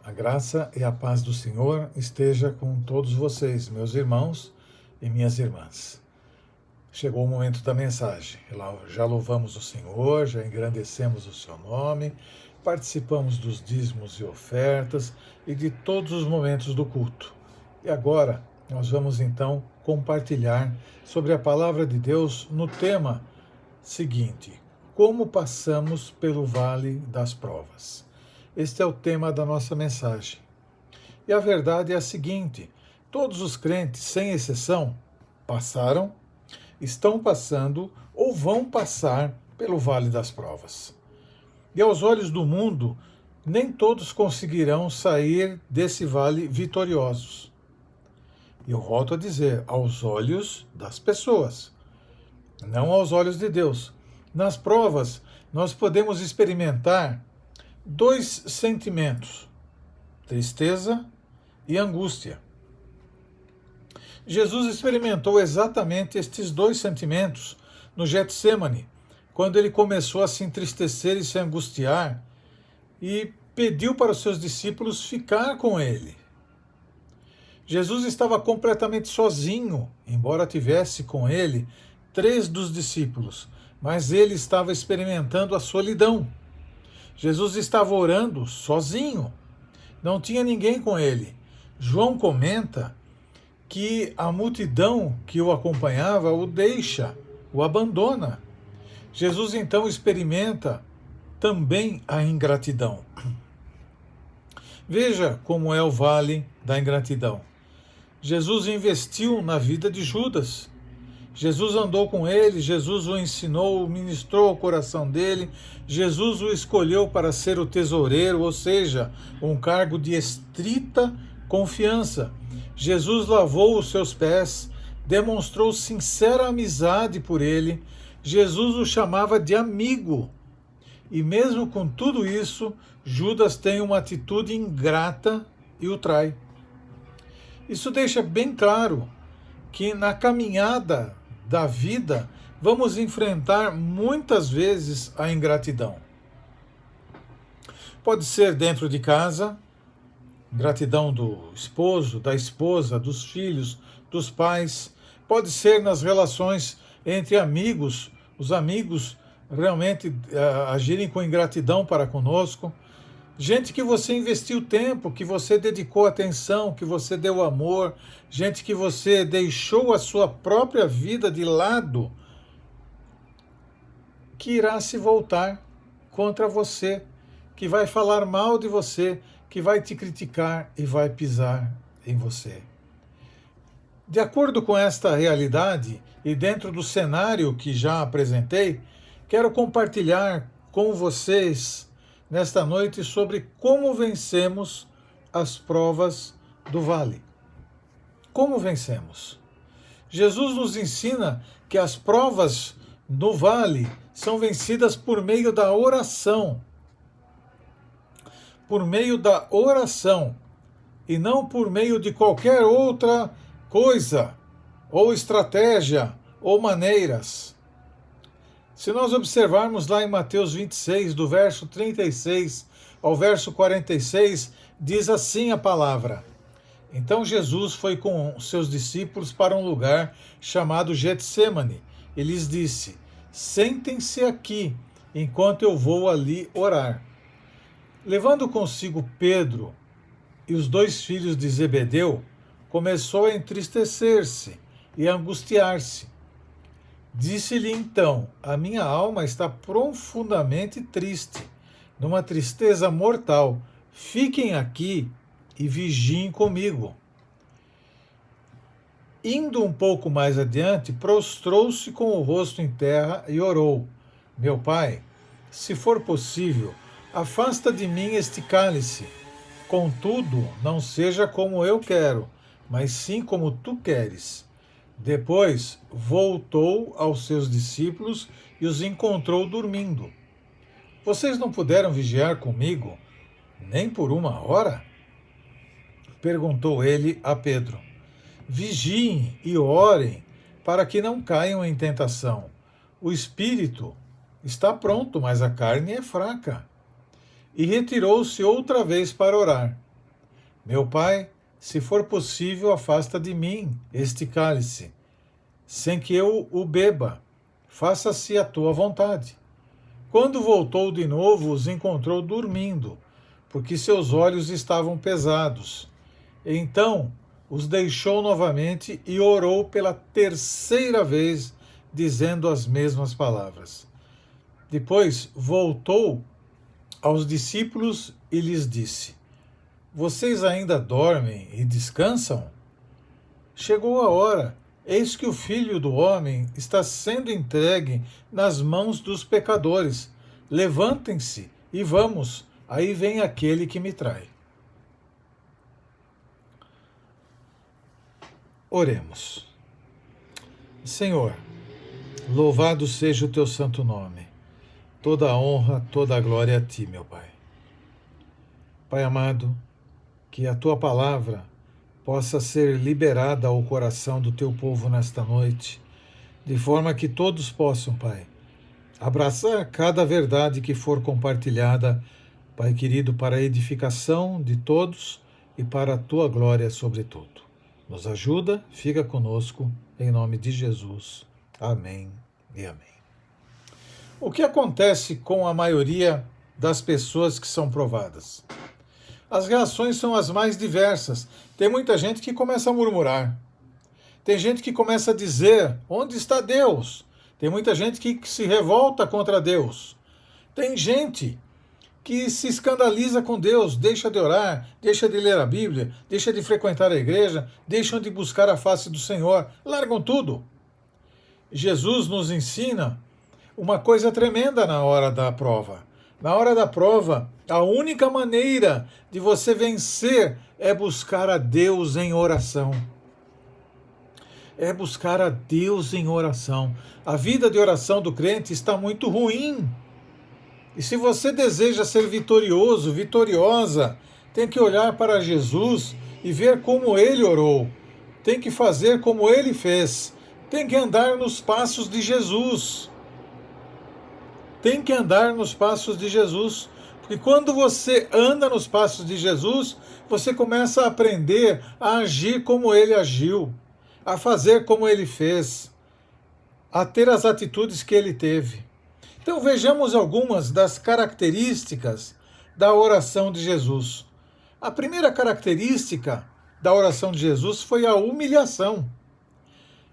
A graça e a paz do Senhor esteja com todos vocês, meus irmãos e minhas irmãs. Chegou o momento da mensagem. Já louvamos o Senhor, já engrandecemos o seu nome, participamos dos dízimos e ofertas e de todos os momentos do culto. E agora nós vamos então compartilhar sobre a palavra de Deus no tema seguinte: como passamos pelo vale das provas. Este é o tema da nossa mensagem. E a verdade é a seguinte: todos os crentes, sem exceção, passaram, estão passando ou vão passar pelo vale das provas. E aos olhos do mundo, nem todos conseguirão sair desse vale vitoriosos. E eu volto a dizer, aos olhos das pessoas, não aos olhos de Deus. Nas provas, nós podemos experimentar dois sentimentos: tristeza e angústia. Jesus experimentou exatamente estes dois sentimentos no Getsêmani, quando ele começou a se entristecer e se angustiar e pediu para os seus discípulos ficar com ele. Jesus estava completamente sozinho, embora tivesse com ele 3 dos discípulos, mas ele estava experimentando a solidão. Jesus estava orando sozinho, não tinha ninguém com ele. João comenta que a multidão que o acompanhava o deixa, o abandona. Jesus então experimenta também a ingratidão. Veja como é o vale da ingratidão. Jesus investiu na vida de Judas. Jesus andou com ele, Jesus o ensinou, ministrou ao coração dele, Jesus o escolheu para ser o tesoureiro, ou seja, um cargo de estrita confiança. Jesus lavou os seus pés, demonstrou sincera amizade por ele, Jesus o chamava de amigo. E mesmo com tudo isso, Judas tem uma atitude ingrata e o trai. Isso deixa bem claro que na caminhada da vida vamos enfrentar muitas vezes a ingratidão. Pode ser dentro de casa, ingratidão do esposo, da esposa, dos filhos, dos pais. Pode ser nas relações entre amigos, os amigos realmente agirem com ingratidão para conosco. Gente que você investiu tempo, que você dedicou atenção, que você deu amor, gente que você deixou a sua própria vida de lado, que irá se voltar contra você, que vai falar mal de você, que vai te criticar e vai pisar em você. De acordo com esta realidade e dentro do cenário que já apresentei, quero compartilhar com vocês nesta noite sobre como vencemos as provas do vale. Como vencemos? Jesus nos ensina que as provas do vale são vencidas por meio da oração. Por meio da oração e não por meio de qualquer outra coisa, ou estratégia, ou maneiras. Se nós observarmos lá em Mateus 26, do verso 36 ao verso 46, diz assim a palavra: Então Jesus foi com seus discípulos para um lugar chamado Getsêmani e lhes disse: Sentem-se aqui, enquanto eu vou ali orar. Levando consigo Pedro e os 2 filhos de Zebedeu, começou a entristecer-se e a angustiar-se. Disse-lhe então: A minha alma está profundamente triste, numa tristeza mortal. Fiquem aqui e vigiem comigo. Indo um pouco mais adiante, prostrou-se com o rosto em terra e orou: Meu pai, se for possível, afasta de mim este cálice. Contudo, não seja como eu quero, mas sim como tu queres. Depois voltou aos seus discípulos e os encontrou dormindo. Vocês não puderam vigiar comigo nem por 1 hora? Perguntou ele a Pedro. Vigiem e orem para que não caiam em tentação. O espírito está pronto, mas a carne é fraca. E retirou-se outra vez para orar. Meu Pai, se for possível, afasta de mim este cálice, sem que eu o beba. Faça-se a tua vontade. Quando voltou de novo, os encontrou dormindo, porque seus olhos estavam pesados. Então os deixou novamente e orou pela terceira vez, dizendo as mesmas palavras. Depois voltou aos discípulos e lhes disse: Vocês ainda dormem e descansam? Chegou a hora, eis que o Filho do Homem está sendo entregue nas mãos dos pecadores. Levantem-se e vamos, aí vem aquele que me trai. Oremos. Senhor, louvado seja o teu santo nome. Toda a honra, toda a glória a ti, meu Pai. Pai amado, que a tua palavra possa ser liberada ao coração do teu povo nesta noite, de forma que todos possam, Pai, abraçar cada verdade que for compartilhada, Pai querido, para a edificação de todos e para a tua glória sobretudo. Nos ajuda, fica conosco, em nome de Jesus. Amém e amém. O que acontece com a maioria das pessoas que são provadas? As reações são as mais diversas. Tem muita gente que começa a murmurar. Tem gente que começa a dizer: onde está Deus? Tem muita gente que se revolta contra Deus. Tem gente que se escandaliza com Deus, deixa de orar, deixa de ler a Bíblia, deixa de frequentar a igreja, deixam de buscar a face do Senhor, largam tudo. Jesus nos ensina uma coisa tremenda na hora da prova. Na hora da prova, a única maneira de você vencer é buscar a Deus em oração. É buscar a Deus em oração. A vida de oração do crente está muito ruim. E se você deseja ser vitorioso, vitoriosa, tem que olhar para Jesus e ver como ele orou. Tem que fazer como ele fez. Tem que andar nos passos de Jesus. Tem que andar nos passos de Jesus. Porque quando você anda nos passos de Jesus, você começa a aprender a agir como ele agiu, a fazer como ele fez, a ter as atitudes que ele teve. Então vejamos algumas das características da oração de Jesus. A primeira característica da oração de Jesus foi a humilhação.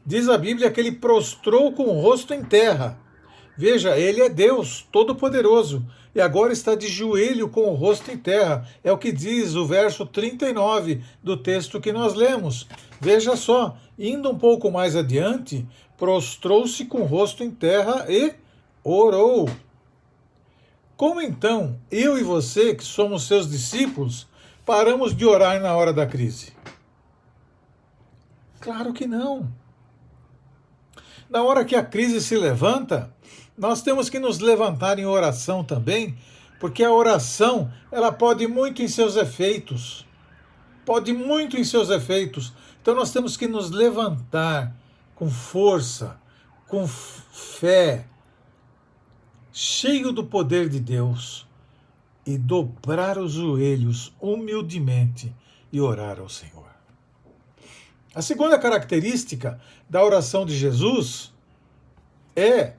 Diz a Bíblia que ele prostrou com o rosto em terra. Veja, ele é Deus Todo-Poderoso e agora está de joelho com o rosto em terra. É o que diz o verso 39 do texto que nós lemos. Veja só, indo um pouco mais adiante, prostrou-se com o rosto em terra e orou. Como então, eu e você, que somos seus discípulos, paramos de orar na hora da crise? Claro que não. Na hora que a crise se levanta, nós temos que nos levantar em oração também, porque a oração, ela pode muito em seus efeitos. Pode muito em seus efeitos. Então nós temos que nos levantar com força, com fé, cheio do poder de Deus, e dobrar os joelhos humildemente e orar ao Senhor. A segunda característica da oração de Jesus é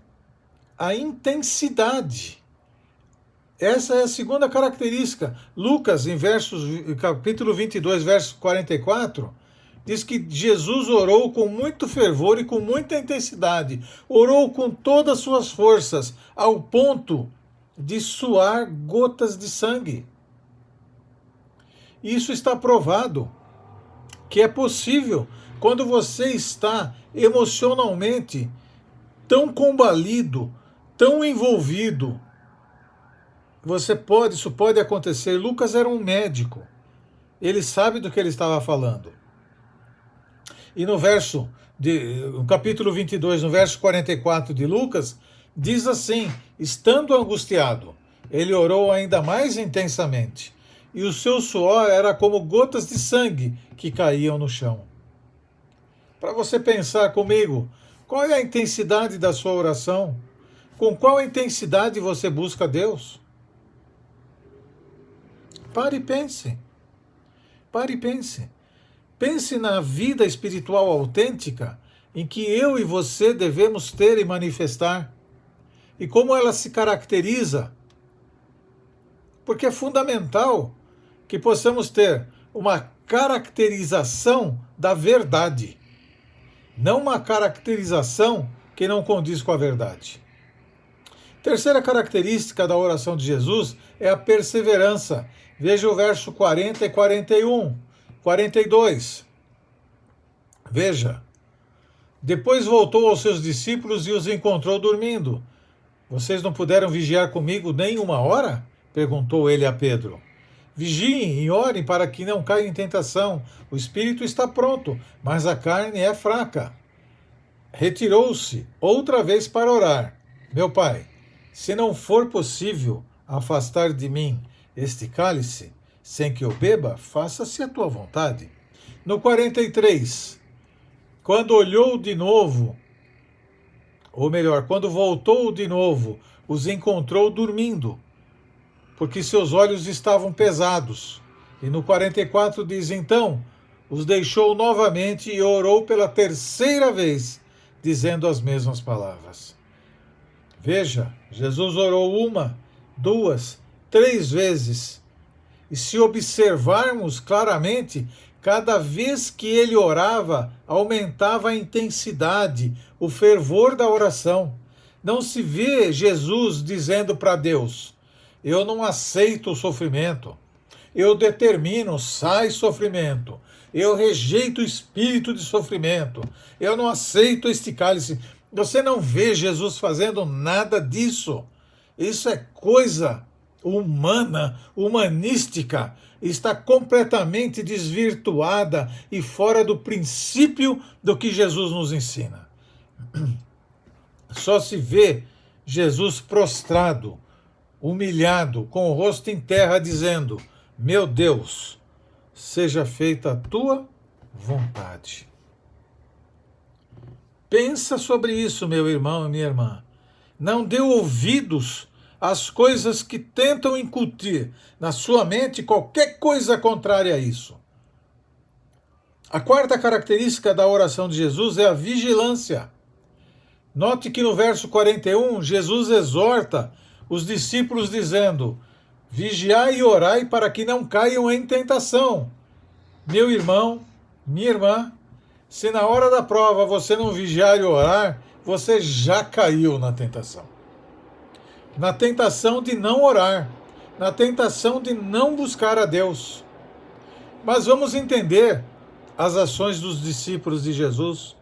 a intensidade. Essa é a segunda característica. Lucas, capítulo 22, verso 44, diz que Jesus orou com muito fervor e com muita intensidade. Orou com todas as suas forças, ao ponto de suar gotas de sangue. Isso está provado que é possível quando você está emocionalmente tão combalido, tão envolvido. Isso pode acontecer. Lucas era um médico. Ele sabe do que ele estava falando. E no capítulo 22, no verso 44 de Lucas, diz assim: estando angustiado, ele orou ainda mais intensamente, e o seu suor era como gotas de sangue que caíam no chão. Para você pensar comigo, qual é a intensidade da sua oração? Com qual intensidade você busca Deus? Pare e pense. Pare e pense. Pense na vida espiritual autêntica em que eu e você devemos ter e manifestar. E como ela se caracteriza. Porque é fundamental que possamos ter uma caracterização da verdade, não uma caracterização que não condiz com a verdade. Terceira característica da oração de Jesus é a perseverança. Veja o verso 40 e 41, 42. Veja. Depois voltou aos seus discípulos e os encontrou dormindo. Vocês não puderam vigiar comigo nem uma hora? Perguntou ele a Pedro. Vigiem e orem para que não caiam em tentação. O espírito está pronto, mas a carne é fraca. Retirou-se outra vez para orar. Meu pai, se não for possível afastar de mim este cálice, sem que eu beba, faça-se a tua vontade. No 43, quando olhou de novo, ou melhor, quando voltou de novo, os encontrou dormindo, porque seus olhos estavam pesados. E no 44 diz, então, os deixou novamente e orou pela terceira vez, dizendo as mesmas palavras. Veja, Jesus orou uma, duas, três vezes. E se observarmos claramente, cada vez que ele orava, aumentava a intensidade, o fervor da oração. Não se vê Jesus dizendo para Deus, eu não aceito o sofrimento, eu determino, sai sofrimento, eu rejeito o espírito de sofrimento, eu não aceito este cálice. Você não vê Jesus fazendo nada disso. Isso é coisa humana, humanística, está completamente desvirtuada e fora do princípio do que Jesus nos ensina. Só se vê Jesus prostrado, humilhado, com o rosto em terra, dizendo, meu Deus, seja feita a tua vontade. Pensa sobre isso, meu irmão e minha irmã. Não dê ouvidos às coisas que tentam incutir na sua mente qualquer coisa contrária a isso. A quarta característica da oração de Jesus é a vigilância. Note que no verso 41, Jesus exorta os discípulos dizendo, vigiai e orai para que não caiam em tentação. Meu irmão, minha irmã, se na hora da prova você não vigiar e orar, você já caiu na tentação. Na tentação de não orar, na tentação de não buscar a Deus. Mas vamos entender as ações dos discípulos de Jesus.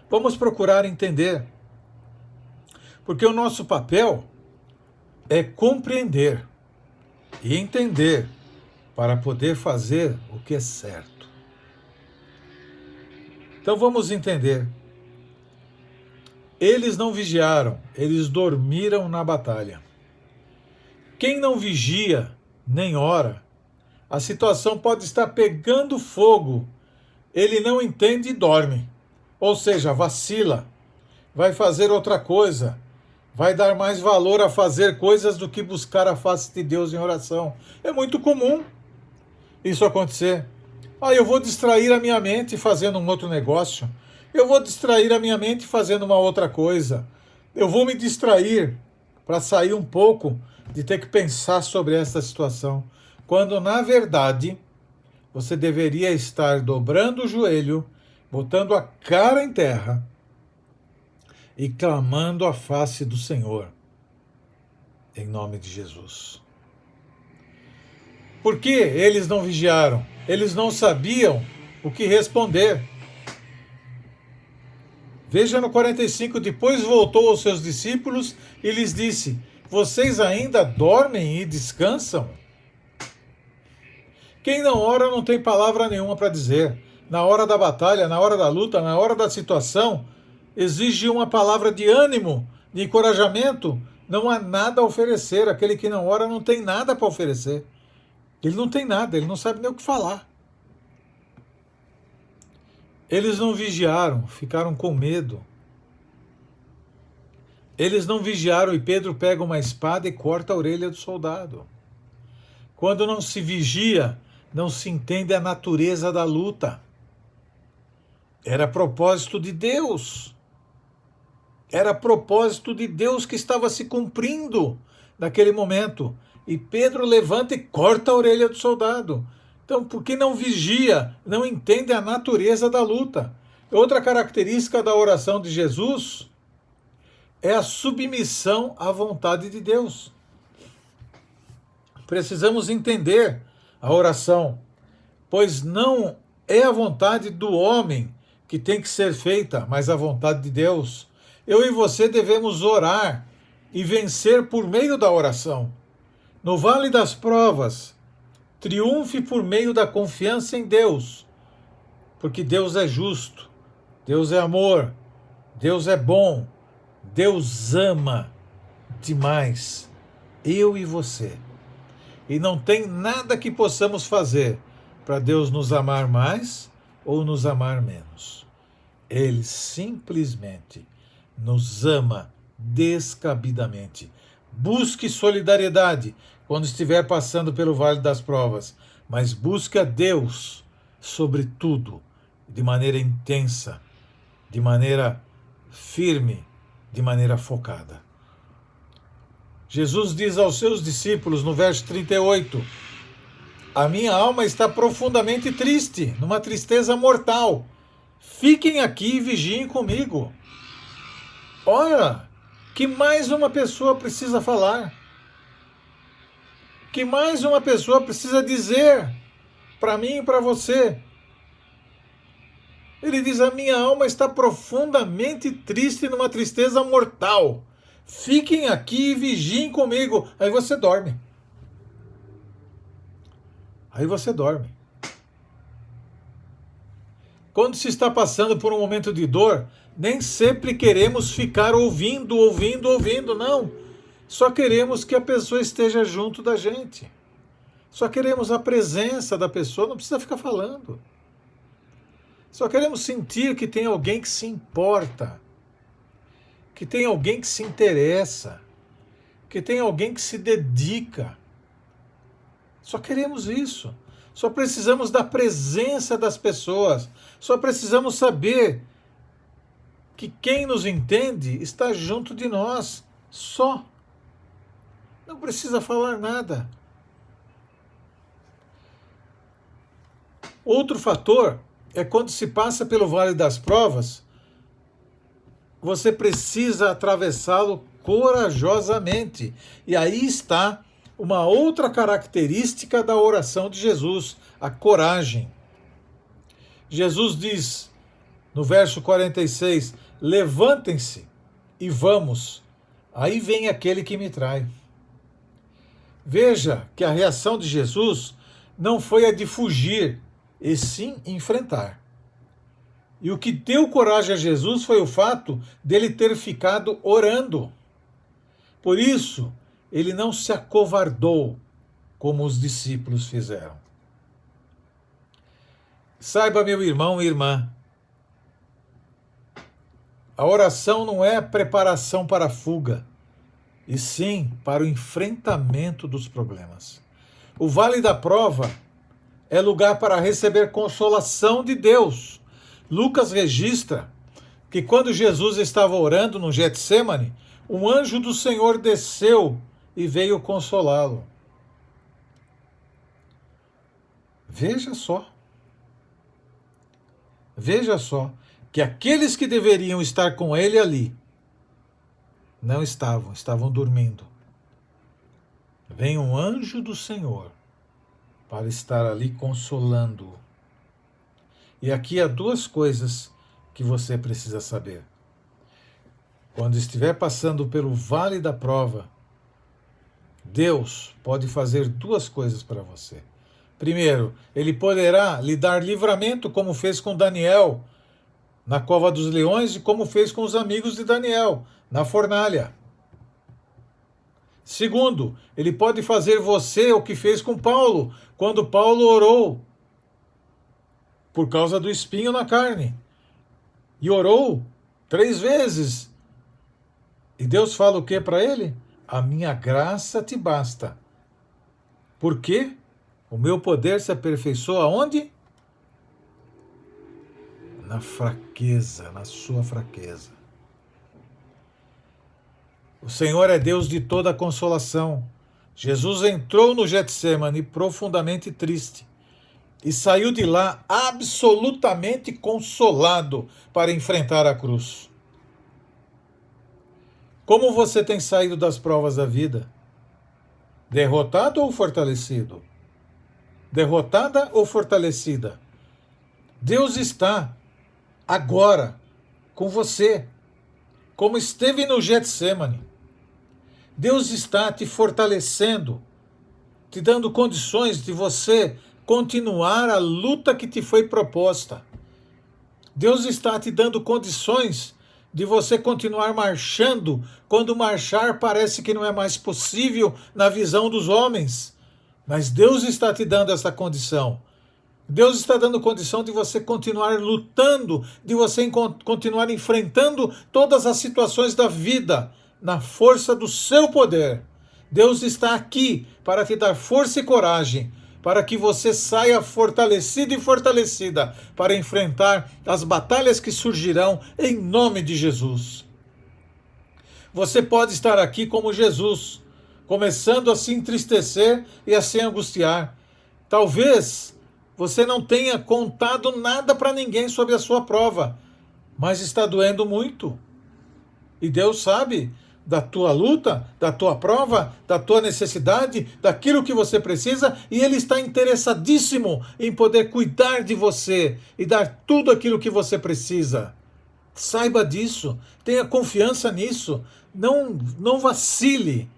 Vamos procurar entender. Porque o nosso papel é compreender e entender para poder fazer o que é certo. Então vamos entender. Eles não vigiaram, eles dormiram na batalha. Quem não vigia nem ora, a situação pode estar pegando fogo, ele não entende e dorme. Ou seja, vacila, vai fazer outra coisa, vai dar mais valor a fazer coisas do que buscar a face de Deus em oração. É muito comum isso acontecer. Eu vou distrair a minha mente fazendo um outro negócio. Eu vou distrair a minha mente fazendo uma outra coisa. Eu vou me distrair para sair um pouco de ter que pensar sobre essa situação. Quando, na verdade, você deveria estar dobrando o joelho, botando a cara em terra e clamando a face do Senhor, em nome de Jesus. Por que eles não vigiaram? Eles não sabiam o que responder. Veja no 45, depois voltou aos seus discípulos e lhes disse, vocês ainda dormem e descansam? Quem não ora não tem palavra nenhuma para dizer. Na hora da batalha, na hora da luta, na hora da situação, exige uma palavra de ânimo, de encorajamento. Não há nada a oferecer. Aquele que não ora não tem nada para oferecer. Ele não tem nada, ele não sabe nem o que falar. Eles não vigiaram, ficaram com medo. Eles não vigiaram e Pedro pega uma espada e corta a orelha do soldado. Quando não se vigia, não se entende a natureza da luta. Era propósito de Deus. Era propósito de Deus que estava se cumprindo naquele momento. E Pedro levanta e corta a orelha do soldado. Então, por que não vigia? Não entende a natureza da luta. Outra característica da oração de Jesus é a submissão à vontade de Deus. Precisamos entender a oração, pois não é a vontade do homem que tem que ser feita, mas a vontade de Deus. Eu e você devemos orar e vencer por meio da oração. No vale das provas, triunfe por meio da confiança em Deus, porque Deus é justo, Deus é amor, Deus é bom, Deus ama demais eu e você. E não tem nada que possamos fazer para Deus nos amar mais ou nos amar menos. Ele simplesmente nos ama descabidamente. Busque solidariedade quando estiver passando pelo vale das provas, mas busque a Deus sobre tudo, de maneira intensa, de maneira firme, de maneira focada. Jesus diz aos seus discípulos no verso 38, a minha alma está profundamente triste, numa tristeza mortal. Fiquem aqui e vigiem comigo. Ora, que mais uma pessoa precisa falar? Que mais uma pessoa precisa dizer para mim e para você? Ele diz, a minha alma está profundamente triste, numa tristeza mortal. Fiquem aqui e vigiem comigo. Aí você dorme. Aí você dorme. Quando se está passando por um momento de dor, nem sempre queremos ficar ouvindo, não. Só queremos que a pessoa esteja junto da gente. Só queremos a presença da pessoa, não precisa ficar falando. Só queremos sentir que tem alguém que se importa, que tem alguém que se interessa, que tem alguém que se dedica. Só queremos isso. Só precisamos da presença das pessoas. Só precisamos saber que quem nos entende está junto de nós. Só. Não precisa falar nada. Outro fator é quando se passa pelo vale das provas, você precisa atravessá-lo corajosamente. E aí está uma outra característica da oração de Jesus, a coragem. Jesus diz, no verso 46, levantem-se e vamos. Aí vem aquele que me trai. Veja que a reação de Jesus não foi a de fugir, e sim enfrentar. E o que deu coragem a Jesus foi o fato dele ter ficado orando. Por isso, ele não se acovardou, como os discípulos fizeram. Saiba, meu irmão e irmã, a oração não é preparação para a fuga, e sim para o enfrentamento dos problemas. O vale da prova é lugar para receber consolação de Deus. Lucas registra que quando Jesus estava orando no Getsêmani, um anjo do Senhor desceu e veio consolá-lo. Veja só que aqueles que deveriam estar com ele ali não estavam dormindo. Vem um anjo do Senhor para estar ali consolando-o. E aqui há duas coisas que você precisa saber. Quando estiver passando pelo vale da prova, Deus pode fazer duas coisas para você. Primeiro, ele poderá lhe dar livramento, como fez com Daniel na cova dos leões e como fez com os amigos de Daniel na fornalha. Segundo, ele pode fazer você o que fez com Paulo, quando Paulo orou por causa do espinho na carne. E orou 3 vezes. E Deus fala o que para ele? A minha graça te basta. Por quê? O meu poder se aperfeiçoa onde? Na fraqueza, na sua fraqueza. O Senhor é Deus de toda consolação. Jesus entrou no Getsemane profundamente triste e saiu de lá absolutamente consolado para enfrentar a cruz. Como você tem saído das provas da vida? Derrotado ou fortalecido? Derrotada ou fortalecida? Deus está agora com você, como esteve no Getsemane. Deus está te fortalecendo, te dando condições de você continuar a luta que te foi proposta. Deus está te dando condições de você continuar marchando quando marchar parece que não é mais possível na visão dos homens. Mas Deus está te dando essa condição. Deus está dando condição de você continuar lutando, de você continuar enfrentando todas as situações da vida na força do seu poder. Deus está aqui para te dar força e coragem, para que você saia fortalecido e fortalecida para enfrentar as batalhas que surgirão em nome de Jesus. Você pode estar aqui como Jesus, começando a se entristecer e a se angustiar. Talvez você não tenha contado nada para ninguém sobre a sua prova, mas está doendo muito. E Deus sabe da tua luta, da tua prova, da tua necessidade, daquilo que você precisa, e Ele está interessadíssimo em poder cuidar de você e dar tudo aquilo que você precisa. Saiba disso, tenha confiança nisso, não vacile.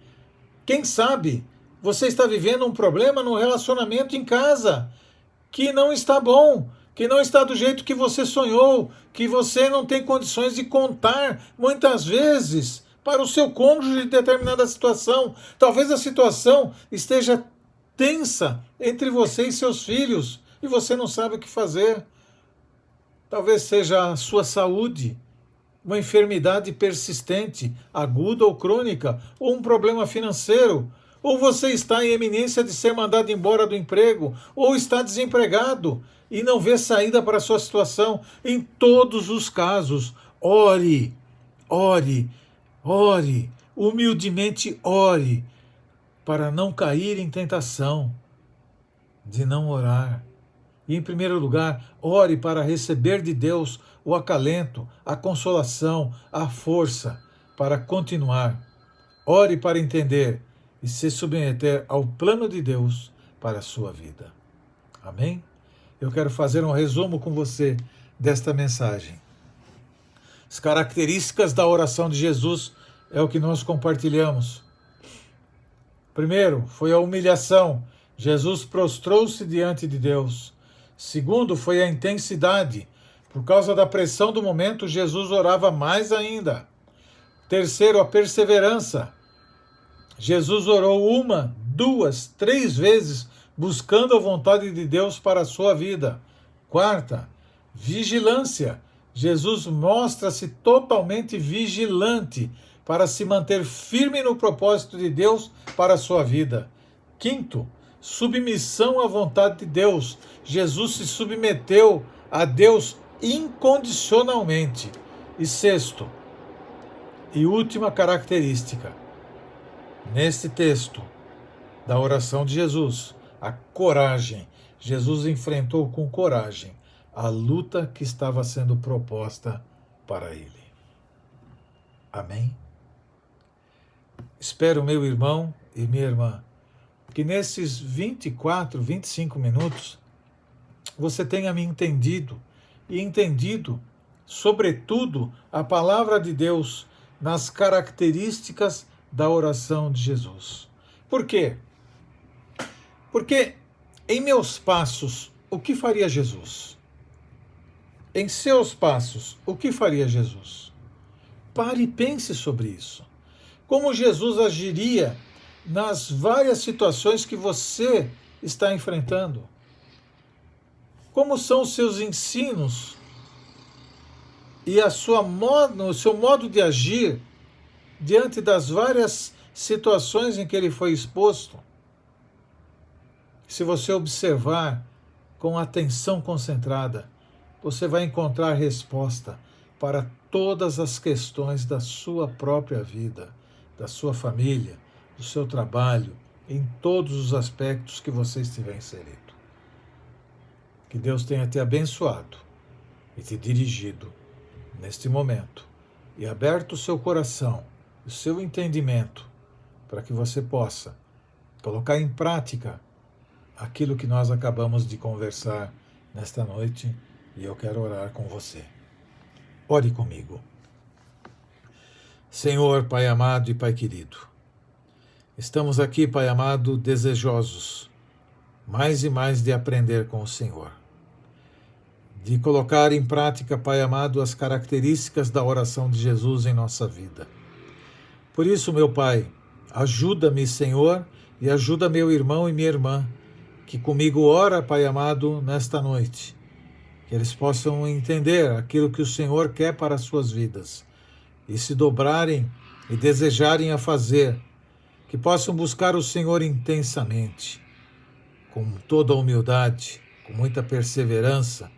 Quem sabe você está vivendo um problema no relacionamento em casa, que não está bom, que não está do jeito que você sonhou, que você não tem condições de contar, muitas vezes, para o seu cônjuge em determinada situação. Talvez a situação esteja tensa entre você e seus filhos, e você não sabe o que fazer. Talvez seja a sua saúde, uma enfermidade persistente, aguda ou crônica, ou um problema financeiro, ou você está em eminência de ser mandado embora do emprego, ou está desempregado e não vê saída para a sua situação. Em todos os casos, ore, ore, ore, humildemente ore, para não cair em tentação de não orar. E, em primeiro lugar, ore para receber de Deus o acalento, a consolação, a força para continuar. Ore para entender e se submeter ao plano de Deus para a sua vida. Amém? Eu quero fazer um resumo com você desta mensagem. As características da oração de Jesus é o que nós compartilhamos. Primeiro, foi a humilhação. Jesus prostrou-se diante de Deus. Segundo, foi a intensidade. Por causa da pressão do momento, Jesus orava mais ainda. Terceiro, a perseverança. Jesus orou 1, 2, 3 vezes, buscando a vontade de Deus para a sua vida. Quarta, vigilância. Jesus mostra-se totalmente vigilante para se manter firme no propósito de Deus para a sua vida. Quinto, submissão à vontade de Deus. Jesus se submeteu a Deus incondicionalmente. E sexto, e última característica, neste texto da oração de Jesus, a coragem. Jesus enfrentou com coragem a luta que estava sendo proposta para ele. Amém? Espero, meu irmão e minha irmã, que nesses 24, 25 minutos você tenha me entendido e entendido, sobretudo, a palavra de Deus nas características da oração de Jesus. Por quê? Porque em meus passos, o que faria Jesus? Em seus passos, o que faria Jesus? Pare e pense sobre isso. Como Jesus agiria nas várias situações que você está enfrentando? Como são os seus ensinos e o seu modo de agir diante das várias situações em que ele foi exposto? Se você observar com atenção concentrada, você vai encontrar resposta para todas as questões da sua própria vida, da sua família, do seu trabalho, em todos os aspectos que você estiver inserido. Que Deus tenha te abençoado e te dirigido neste momento e aberto o seu coração, o seu entendimento, para que você possa colocar em prática aquilo que nós acabamos de conversar nesta noite, e eu quero orar com você. Ore comigo. Senhor, Pai amado e Pai querido, estamos aqui, Pai amado, desejosos mais e mais de aprender com o Senhor, de colocar em prática, Pai amado, as características da oração de Jesus em nossa vida. Por isso, meu Pai, ajuda-me, Senhor, e ajuda meu irmão e minha irmã, que comigo ora, Pai amado, nesta noite, que eles possam entender aquilo que o Senhor quer para as suas vidas e se dobrarem e desejarem a fazer, que possam buscar o Senhor intensamente, com toda a humildade, com muita perseverança,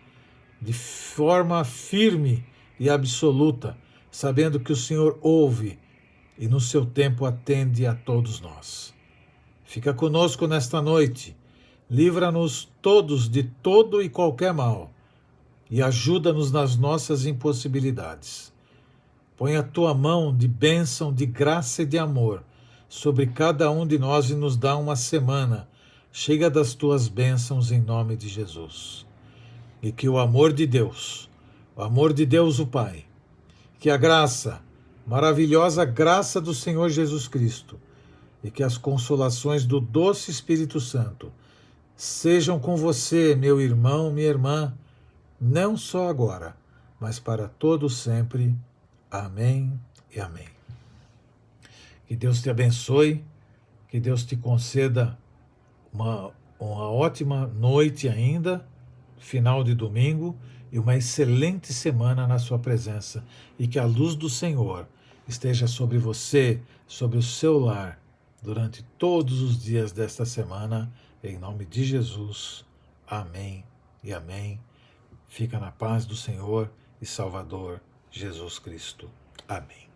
de forma firme e absoluta, sabendo que o Senhor ouve e no seu tempo atende a todos nós. Fica conosco nesta noite, livra-nos todos de todo e qualquer mal e ajuda-nos nas nossas impossibilidades. Põe a tua mão de bênção, de graça e de amor sobre cada um de nós e nos dá uma semana cheia das tuas bênçãos em nome de Jesus. E que o amor de Deus o Pai, que a graça, maravilhosa graça do Senhor Jesus Cristo e que as consolações do doce Espírito Santo sejam com você, meu irmão, minha irmã, não só agora, mas para todo sempre. Amém e amém. Que Deus te abençoe, que Deus te conceda uma ótima noite ainda, final de domingo, e uma excelente semana na sua presença, e que a luz do Senhor esteja sobre você, sobre o seu lar, durante todos os dias desta semana, em nome de Jesus. Amém e amém. Fica na paz do Senhor e Salvador Jesus Cristo. Amém.